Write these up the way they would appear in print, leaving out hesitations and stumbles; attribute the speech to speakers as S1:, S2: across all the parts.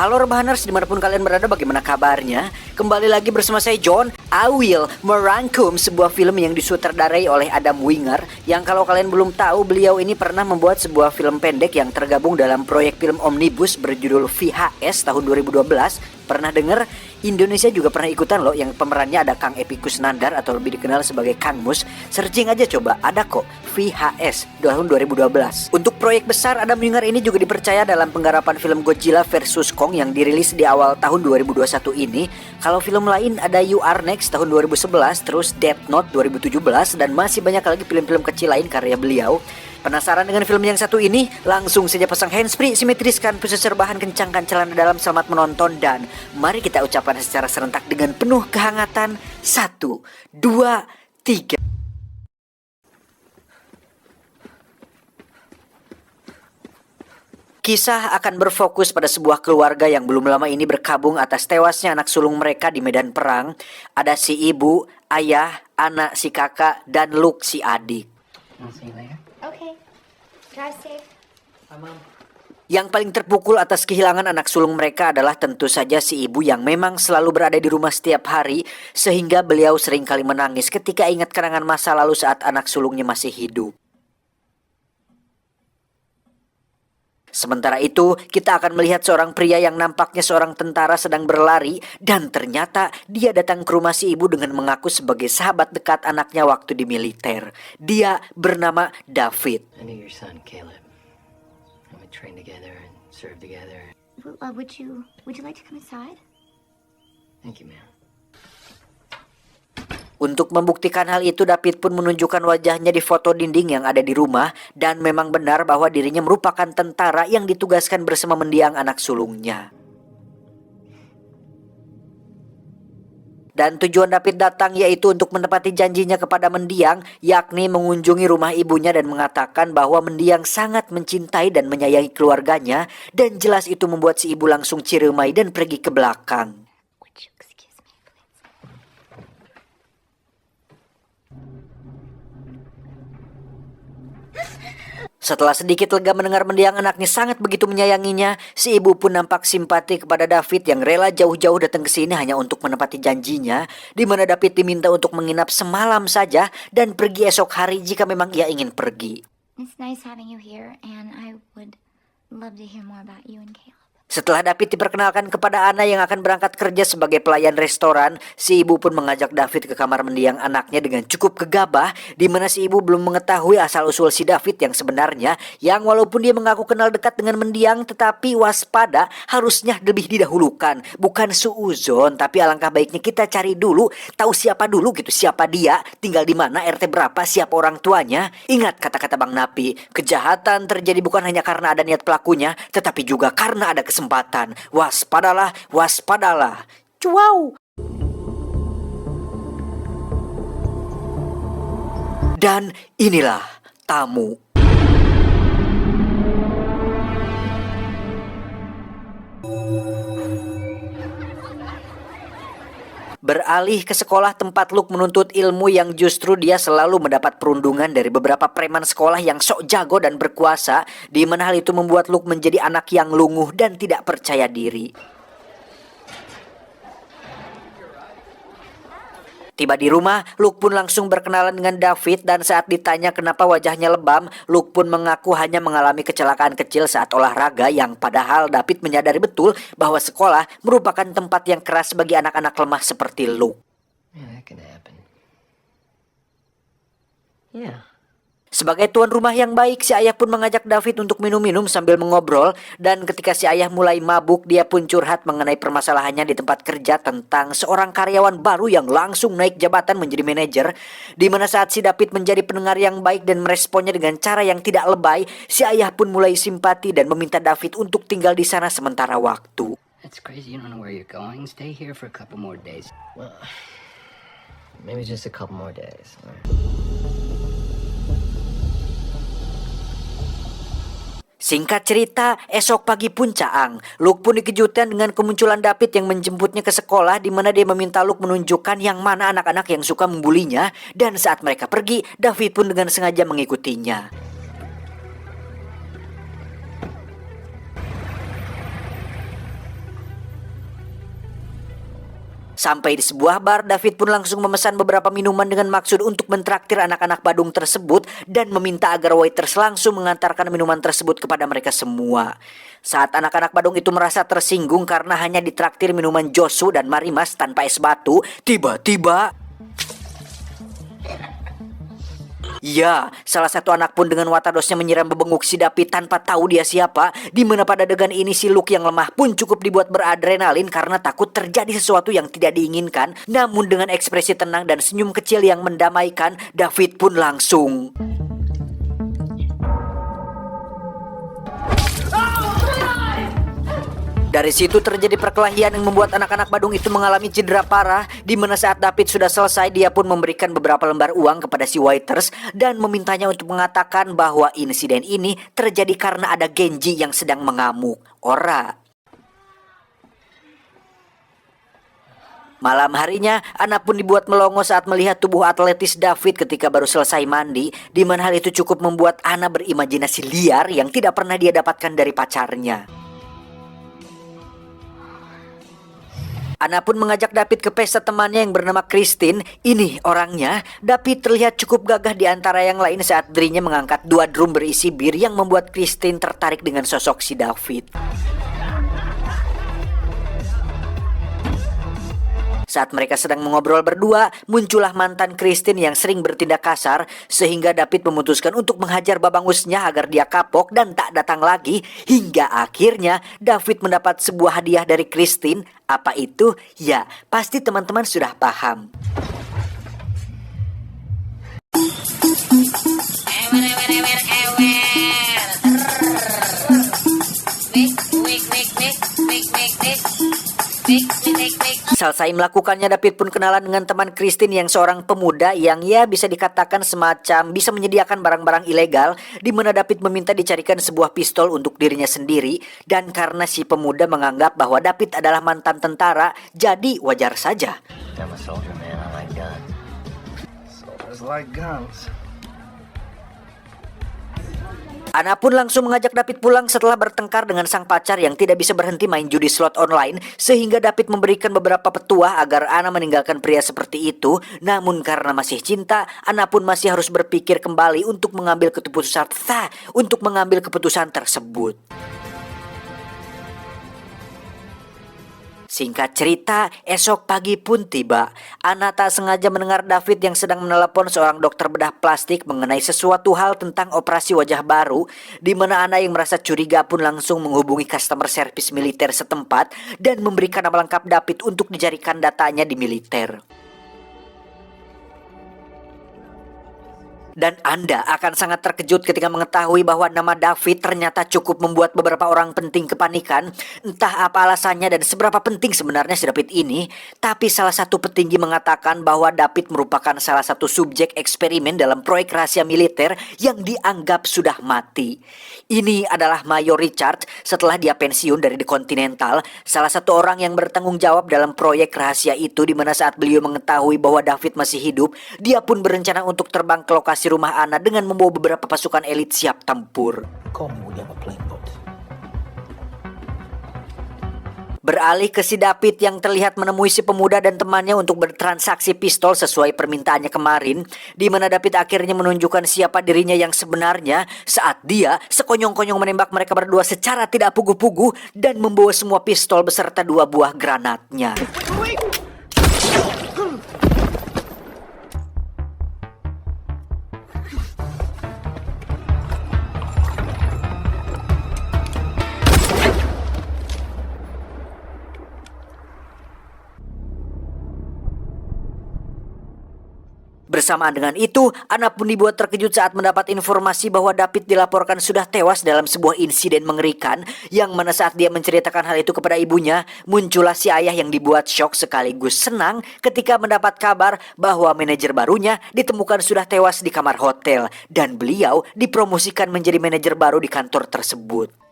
S1: Halo Rebahaners, dimanapun kalian berada, bagaimana kabarnya? Kembali lagi bersama saya John. I will merangkum sebuah film yang disutradarai oleh Adam Wingard, yang kalau kalian belum tahu, beliau ini pernah membuat sebuah film pendek yang tergabung dalam proyek film omnibus berjudul VHS tahun 2012. Pernah dengar? Indonesia juga pernah ikutan loh, yang pemerannya ada Kang Epy Kusnandar atau lebih dikenal sebagai Kang Mus. Searching aja coba, ada kok VHS tahun 2012. Untuk proyek besar, Adam Wingard ini juga dipercaya dalam penggarapan film Godzilla vs Kong yang dirilis di awal tahun 2021 ini. Kalau film lain ada You Are Next tahun 2011, terus Death Note 2017, dan masih banyak lagi film-film kecil lain karya beliau. Penasaran dengan film yang satu ini? Langsung saja pasang handsfree, simetriskan pusat serbahan, kencangkan celana dalam, selamat menonton, dan mari kita ucapkan secara serentak dengan penuh kehangatan. 1, 2, 3. Kisah akan berfokus pada sebuah keluarga yang belum lama ini berkabung atas tewasnya anak sulung mereka di medan perang. Ada si ibu, ayah, anak si kakak, dan Luke si adik.
S2: Okay. Drive safe.
S1: Yang paling terpukul atas kehilangan anak sulung mereka adalah tentu saja si ibu yang memang selalu berada di rumah setiap hari, sehingga beliau sering kali menangis ketika ingat kenangan masa lalu saat anak sulungnya masih hidup. Sementara itu, kita akan melihat seorang pria yang nampaknya seorang tentara sedang berlari, dan ternyata dia datang ke rumah si ibu dengan mengaku sebagai sahabat dekat anaknya waktu di militer. Dia bernama David.
S3: I knew your son, Caleb. And we trained together and served together.
S2: Would you like to come inside?
S3: Thank you, man.
S1: Untuk membuktikan hal itu, David pun menunjukkan wajahnya di foto dinding yang ada di rumah, dan memang benar bahwa dirinya merupakan tentara yang ditugaskan bersama mendiang anak sulungnya. Dan tujuan David datang yaitu untuk menepati janjinya kepada mendiang, yakni mengunjungi rumah ibunya dan mengatakan bahwa mendiang sangat mencintai dan menyayangi keluarganya, dan jelas itu membuat si ibu langsung ciremai dan pergi ke belakang. Setelah sedikit lega mendengar mendiang anaknya sangat begitu menyayanginya, si ibu pun nampak simpati kepada David yang rela jauh-jauh datang ke sini hanya untuk menepati janjinya, di mana David diminta untuk menginap semalam saja dan pergi esok hari jika memang ia ingin pergi.
S2: It's nice having you here, and I would love to hear more about you and Caleb.
S1: Setelah David diperkenalkan kepada Anna yang akan berangkat kerja sebagai pelayan restoran, si ibu pun mengajak David ke kamar mendiang anaknya dengan cukup gegabah, di mana si ibu belum mengetahui asal-usul si David yang sebenarnya, yang walaupun dia mengaku kenal dekat dengan mendiang, tetapi waspada harusnya lebih didahulukan. Bukan suuzon, tapi alangkah baiknya kita cari dulu, tahu siapa dulu gitu, siapa dia, tinggal di mana, RT berapa, siapa orang tuanya. Ingat kata-kata Bang Napi, kejahatan terjadi bukan hanya karena ada niat pelakunya, tetapi juga karena ada kesempatan. Waspadalah, waspadalah. Wow. Dan inilah tamu. Beralih ke sekolah tempat Luke menuntut ilmu, yang justru dia selalu mendapat perundungan dari beberapa preman sekolah yang sok jago dan berkuasa, di mana hal itu membuat Luke menjadi anak yang lunguh dan tidak percaya diri. Tiba di rumah, Luke pun langsung berkenalan dengan David, dan saat ditanya kenapa wajahnya lebam, Luke pun mengaku hanya mengalami kecelakaan kecil saat olahraga, yang padahal David menyadari betul bahwa sekolah merupakan tempat yang keras bagi anak-anak lemah seperti Luke.
S3: Yeah, that could happen. Yeah.
S1: Sebagai tuan rumah yang baik, si ayah pun mengajak David untuk minum-minum sambil mengobrol, dan ketika si ayah mulai mabuk, dia pun curhat mengenai permasalahannya di tempat kerja tentang seorang karyawan baru yang langsung naik jabatan menjadi manajer, di mana saat si David menjadi pendengar yang baik dan meresponnya dengan cara yang tidak lebay, si ayah pun mulai simpati dan meminta David untuk tinggal di sana sementara waktu.
S3: That's crazy. You don't know where you're going. Stay here for a couple more days.
S4: Well, maybe just a couple more days.
S1: Singkat cerita, esok pagi pun caang. Luke pun dikejutkan dengan kemunculan David yang menjemputnya ke sekolah, di mana dia meminta Luke menunjukkan yang mana anak-anak yang suka membulinya, dan saat mereka pergi, David pun dengan sengaja mengikutinya. Sampai di sebuah bar, David pun langsung memesan beberapa minuman dengan maksud untuk mentraktir anak-anak Badung tersebut dan meminta agar waiters langsung mengantarkan minuman tersebut kepada mereka semua. Saat anak-anak Badung itu merasa tersinggung karena hanya ditraktir minuman Josu dan Marimas tanpa es batu, tiba-tiba ya, salah satu anak pun dengan watadosnya menyiram bebenguk si David tanpa tahu dia siapa, di mana pada adegan ini si Luke yang lemah pun cukup dibuat beradrenalin karena takut terjadi sesuatu yang tidak diinginkan. Namun dengan ekspresi tenang dan senyum kecil yang mendamaikan, David pun langsung dari situ terjadi perkelahian yang membuat anak-anak Badung itu mengalami cedera parah, di mana saat David sudah selesai dia pun memberikan beberapa lembar uang kepada si waiters dan memintanya untuk mengatakan bahwa insiden ini terjadi karena ada Genji yang sedang mengamuk. Ora. Malam harinya, Ana pun dibuat melongo saat melihat tubuh atletis David ketika baru selesai mandi, di mana hal itu cukup membuat Ana berimajinasi liar yang tidak pernah dia dapatkan dari pacarnya. Ana pun mengajak David ke pesta temannya yang bernama Christine. Ini orangnya. David terlihat cukup gagah di antara yang lain saat dirinya mengangkat 2 drum berisi bir yang membuat Christine tertarik dengan sosok si David. Saat mereka sedang mengobrol berdua, muncullah mantan Christine yang sering bertindak kasar, sehingga David memutuskan untuk menghajar babangusnya agar dia kapok dan tak datang lagi, hingga akhirnya David mendapat sebuah hadiah dari Christine. Apa itu? Ya, pasti teman-teman sudah paham. Selesai melakukannya, David pun kenalan dengan teman Christine yang seorang pemuda yang ya bisa dikatakan semacam bisa menyediakan barang-barang ilegal, di mana David meminta dicarikan sebuah pistol untuk dirinya sendiri, dan karena si pemuda menganggap bahwa David adalah mantan tentara, jadi wajar saja.
S4: I'm a soldier, man. I like guns.
S5: Soldiers like guns.
S1: Ana pun langsung mengajak David pulang setelah bertengkar dengan sang pacar yang tidak bisa berhenti main judi slot online, sehingga David memberikan beberapa petuah agar Ana meninggalkan pria seperti itu. Namun karena masih cinta, Ana pun masih harus berpikir kembali untuk mengambil keputusan tersebut. Singkat cerita, esok pagi pun tiba. Ana tak sengaja mendengar David yang sedang menelepon seorang dokter bedah plastik mengenai sesuatu hal tentang operasi wajah baru, di mana Ana yang merasa curiga pun langsung menghubungi customer service militer setempat dan memberikan nama lengkap David untuk dijadikan datanya di militer. Dan Anda akan sangat terkejut ketika mengetahui bahwa nama David ternyata cukup membuat beberapa orang penting kepanikan. Entah apa alasannya dan seberapa penting sebenarnya si David ini, tapi salah satu petinggi mengatakan bahwa David merupakan salah satu subjek eksperimen dalam proyek rahasia militer yang dianggap sudah mati. Ini adalah Mayor Richard setelah dia pensiun dari The Continental, salah satu orang yang bertanggung jawab dalam proyek rahasia itu, di mana saat beliau mengetahui bahwa David masih hidup, dia pun berencana untuk terbang ke lokasi rumah Ana dengan membawa beberapa pasukan elit siap tempur. Beralih ke si David yang terlihat menemui si pemuda dan temannya untuk bertransaksi pistol sesuai permintaannya kemarin, di mana David akhirnya menunjukkan siapa dirinya yang sebenarnya saat dia sekonyong-konyong menembak mereka berdua secara tidak pugu-pugu dan membawa semua pistol beserta 2 buah granatnya. Bersamaan dengan itu, Ana pun dibuat terkejut saat mendapat informasi bahwa David dilaporkan sudah tewas dalam sebuah insiden mengerikan, yang mana saat dia menceritakan hal itu kepada ibunya, muncullah si ayah yang dibuat syok sekaligus senang ketika mendapat kabar bahwa manajer barunya ditemukan sudah tewas di kamar hotel, dan beliau dipromosikan menjadi manajer baru di kantor tersebut.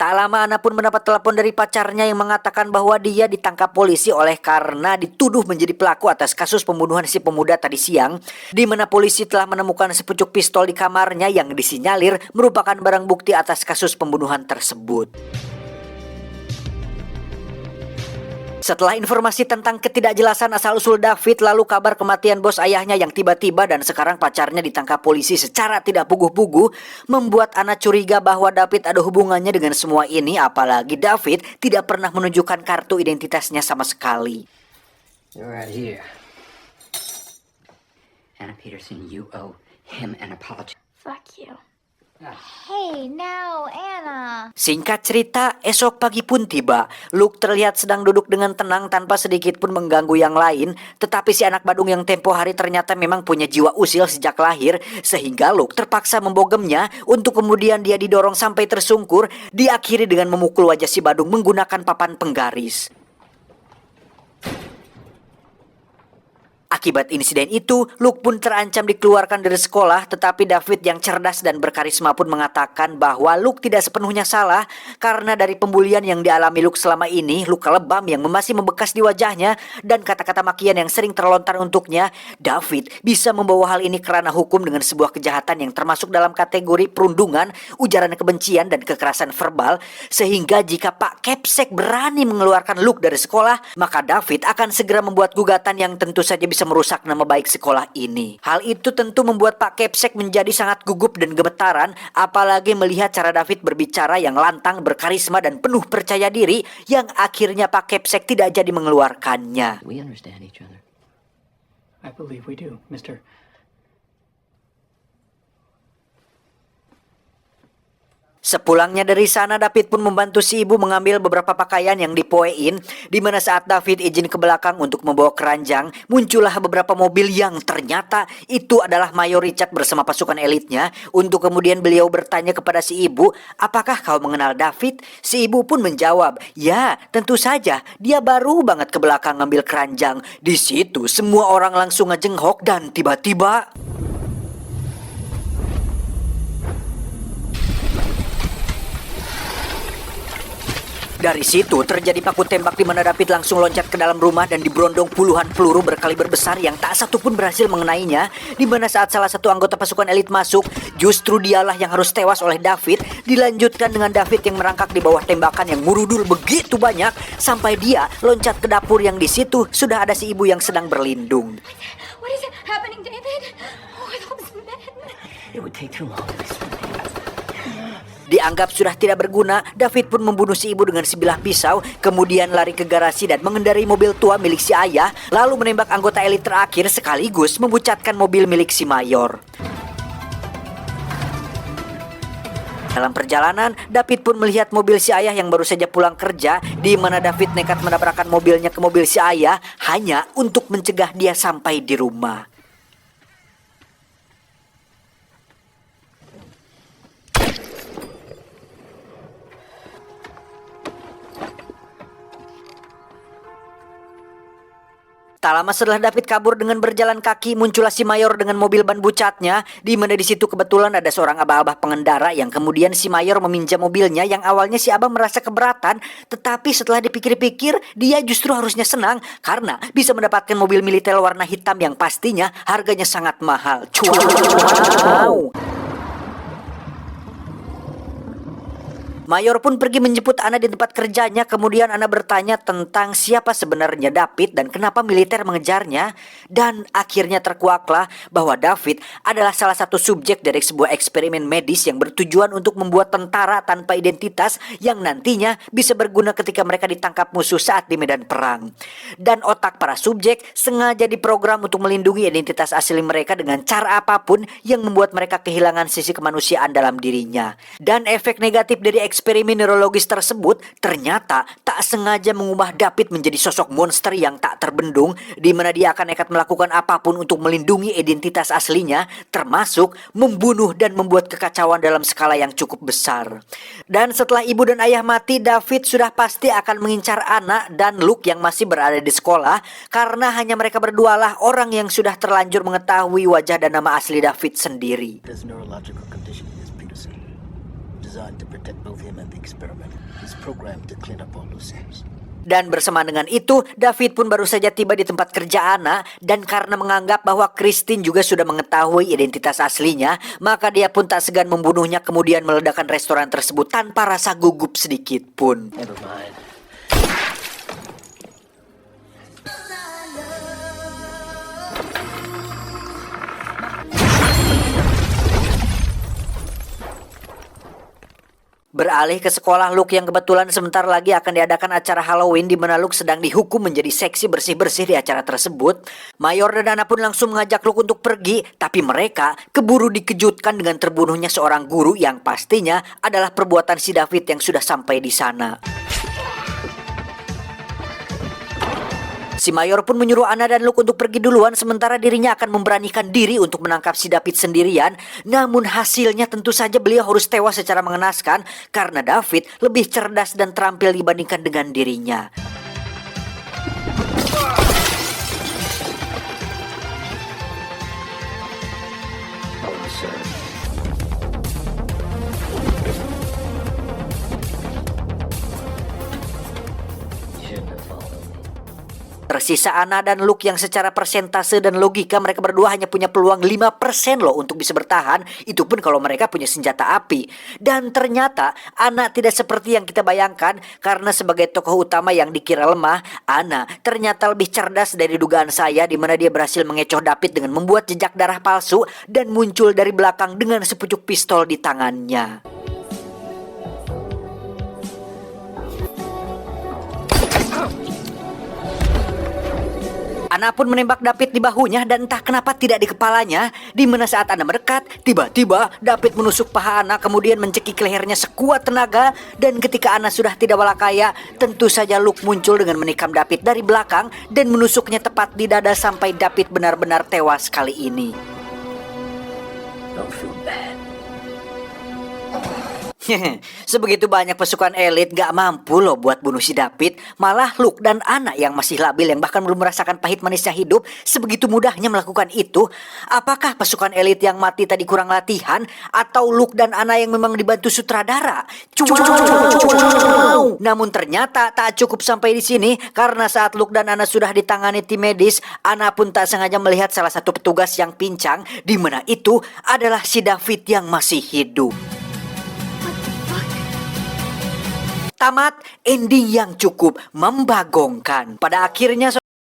S1: Tak lama Ana pun mendapat telepon dari pacarnya yang mengatakan bahwa dia ditangkap polisi oleh karena dituduh menjadi pelaku atas kasus pembunuhan si pemuda tadi siang, di mana polisi telah menemukan sepucuk pistol di kamarnya yang disinyalir merupakan barang bukti atas kasus pembunuhan tersebut. Setelah informasi tentang ketidakjelasan asal-usul David, lalu kabar kematian bos ayahnya yang tiba-tiba dan sekarang pacarnya ditangkap polisi secara tidak puguh-puguh, membuat Anna curiga bahwa David ada hubungannya dengan semua ini, apalagi David tidak pernah menunjukkan kartu identitasnya sama sekali.
S3: You're right here. Anna Peterson, you owe him an apology.
S2: Fuck you. Hey, now, Anna.
S1: Singkat cerita, esok pagi pun tiba. Luke terlihat sedang duduk dengan tenang tanpa sedikit pun mengganggu yang lain. Tetapi si anak badung yang tempo hari ternyata memang punya jiwa usil sejak lahir. Sehingga Luke terpaksa membogemnya untuk kemudian dia didorong sampai tersungkur. Diakhiri dengan memukul wajah si badung menggunakan papan penggaris. Akibat insiden itu, Luke pun terancam dikeluarkan dari sekolah, tetapi David yang cerdas dan berkarisma pun mengatakan bahwa Luke tidak sepenuhnya salah karena dari pembulian yang dialami Luke selama ini, luka lebam yang masih membekas di wajahnya, dan kata-kata makian yang sering terlontar untuknya, David bisa membawa hal ini ke ranah hukum dengan sebuah kejahatan yang termasuk dalam kategori perundungan, ujaran kebencian, dan kekerasan verbal, sehingga jika Pak Kepsek berani mengeluarkan Luke dari sekolah, maka David akan segera membuat gugatan yang tentu saja bisa merusak nama baik sekolah ini. Hal itu tentu membuat Pak Kepsek menjadi sangat gugup dan gemetaran, apalagi melihat cara David berbicara yang lantang, berkarisma, dan penuh percaya diri, yang akhirnya Pak Kepsek tidak jadi mengeluarkannya.
S3: We understand each other.
S6: I believe we do, Mr.
S1: Sepulangnya dari sana, David pun membantu si ibu mengambil beberapa pakaian yang dipoein, di mana saat David izin ke belakang untuk membawa keranjang, muncullah beberapa mobil yang ternyata itu adalah Mayor Richard bersama pasukan elitnya. Untuk kemudian beliau bertanya kepada si ibu, apakah kau mengenal David? Si ibu pun menjawab, ya tentu saja, dia baru banget ke belakang ngambil keranjang. Di situ semua orang langsung ngejenghok dan tiba-tiba dari situ terjadi baku tembak di mana David langsung loncat ke dalam rumah dan diberondong puluhan peluru berkaliber besar yang tak satu pun berhasil mengenainya. Di mana saat salah satu anggota pasukan elit masuk, justru dialah yang harus tewas oleh David. Dilanjutkan dengan David yang merangkak di bawah tembakan yang murudul begitu banyak sampai dia loncat ke dapur yang di situ sudah ada si ibu yang sedang berlindung.
S2: What is happening, David? Oh, those men.
S3: It would take too long to explain.
S1: Dianggap sudah tidak berguna, David pun membunuh si ibu dengan sebilah pisau, kemudian lari ke garasi dan mengendarai mobil tua milik si ayah, lalu menembak anggota elit terakhir sekaligus membucatkan mobil milik si Mayor. Dalam perjalanan, David pun melihat mobil si ayah yang baru saja pulang kerja, di mana David nekat menabrakkan mobilnya ke mobil si ayah hanya untuk mencegah dia sampai di rumah. Tak lama setelah David kabur dengan berjalan kaki, muncullah si Mayor dengan mobil ban bucatnya, di mana di situ kebetulan ada seorang abah-abah pengendara yang kemudian si Mayor meminjam mobilnya yang awalnya si abah merasa keberatan, tetapi setelah dipikir-pikir dia justru harusnya senang karena bisa mendapatkan mobil militer warna hitam yang pastinya harganya sangat mahal. Wow. Mayor pun pergi menjemput Anna di tempat kerjanya. Kemudian Anna bertanya tentang siapa sebenarnya David dan kenapa militer mengejarnya. Dan akhirnya terkuaklah bahwa David adalah salah satu subjek dari sebuah eksperimen medis yang bertujuan untuk membuat tentara tanpa identitas yang nantinya bisa berguna ketika mereka ditangkap musuh saat di medan perang. Dan otak para subjek sengaja diprogram untuk melindungi identitas asli mereka dengan cara apapun yang membuat mereka kehilangan sisi kemanusiaan dalam dirinya. Dan efek negatif dari eksperimen neurologis tersebut ternyata tak sengaja mengubah David menjadi sosok monster yang tak terbendung, di mana dia akan nekat melakukan apapun untuk melindungi identitas aslinya, termasuk membunuh dan membuat kekacauan dalam skala yang cukup besar. Dan setelah ibu dan ayah mati, David sudah pasti akan mengincar Anna dan Luke yang masih berada di sekolah, karena hanya mereka berdualah orang yang sudah terlanjur mengetahui wajah dan nama asli David sendiri.
S5: There's neurological condition in this Peterson. Designed to protect both him and the experiment. He's programmed to clean up all loose ends.
S1: Dan bersamaan dengan itu, David pun baru saja tiba di tempat kerja Anna, dan karena menganggap bahwa Christine juga sudah mengetahui identitas aslinya, maka dia pun tak segan membunuhnya kemudian meledakkan restoran tersebut tanpa rasa gugup sedikit pun.
S3: Never mind.
S1: Beralih ke sekolah Luke yang kebetulan sebentar lagi akan diadakan acara Halloween di mana Luke sedang dihukum menjadi seksi bersih-bersih di acara tersebut. Mayor dan Anna pun langsung mengajak Luke untuk pergi, tapi mereka keburu dikejutkan dengan terbunuhnya seorang guru yang pastinya adalah perbuatan si David yang sudah sampai di sana. Si Mayor pun menyuruh Anna dan Luke untuk pergi duluan sementara dirinya akan memberanikan diri untuk menangkap si David sendirian. Namun hasilnya tentu saja beliau harus tewas secara mengenaskan karena David lebih cerdas dan terampil dibandingkan dengan dirinya.
S3: Oh, sir. You shouldn't have followed me.
S1: Tersisa Anna dan Luke yang secara persentase dan logika mereka berdua hanya punya peluang 5% loh untuk bisa bertahan. Itu pun kalau mereka punya senjata api. Dan ternyata Anna tidak seperti yang kita bayangkan. Karena sebagai tokoh utama yang dikira lemah, Anna ternyata lebih cerdas dari dugaan saya, di mana dia berhasil mengecoh David dengan membuat jejak darah palsu dan muncul dari belakang dengan sepucuk pistol di tangannya. Anna pun menembak David di bahunya dan entah kenapa tidak di kepalanya. Di mana saat Anna mendekat, tiba-tiba David menusuk paha Anna kemudian mencekik lehernya sekuat tenaga. Dan ketika Anna sudah tidak walakaya, tentu saja Luke muncul dengan menikam David dari belakang dan menusuknya tepat di dada sampai David benar-benar tewas kali ini.
S3: Don't feel bad.
S1: Sebegitu banyak pasukan elit gak mampu loh buat bunuh si David. Malah Luke dan Anna yang masih labil, yang bahkan belum merasakan pahit manisnya hidup, sebegitu mudahnya melakukan itu. Apakah pasukan elit yang mati tadi kurang latihan? Atau Luke dan Anna yang memang dibantu sutradara? Namun ternyata tak cukup sampai di sini. Karena saat Luke dan Anna sudah ditangani tim medis, Anna pun tak sengaja melihat salah satu petugas yang pincang, di mana itu adalah si David yang masih hidup. Tamat ending yang cukup membagongkan. Pada akhirnya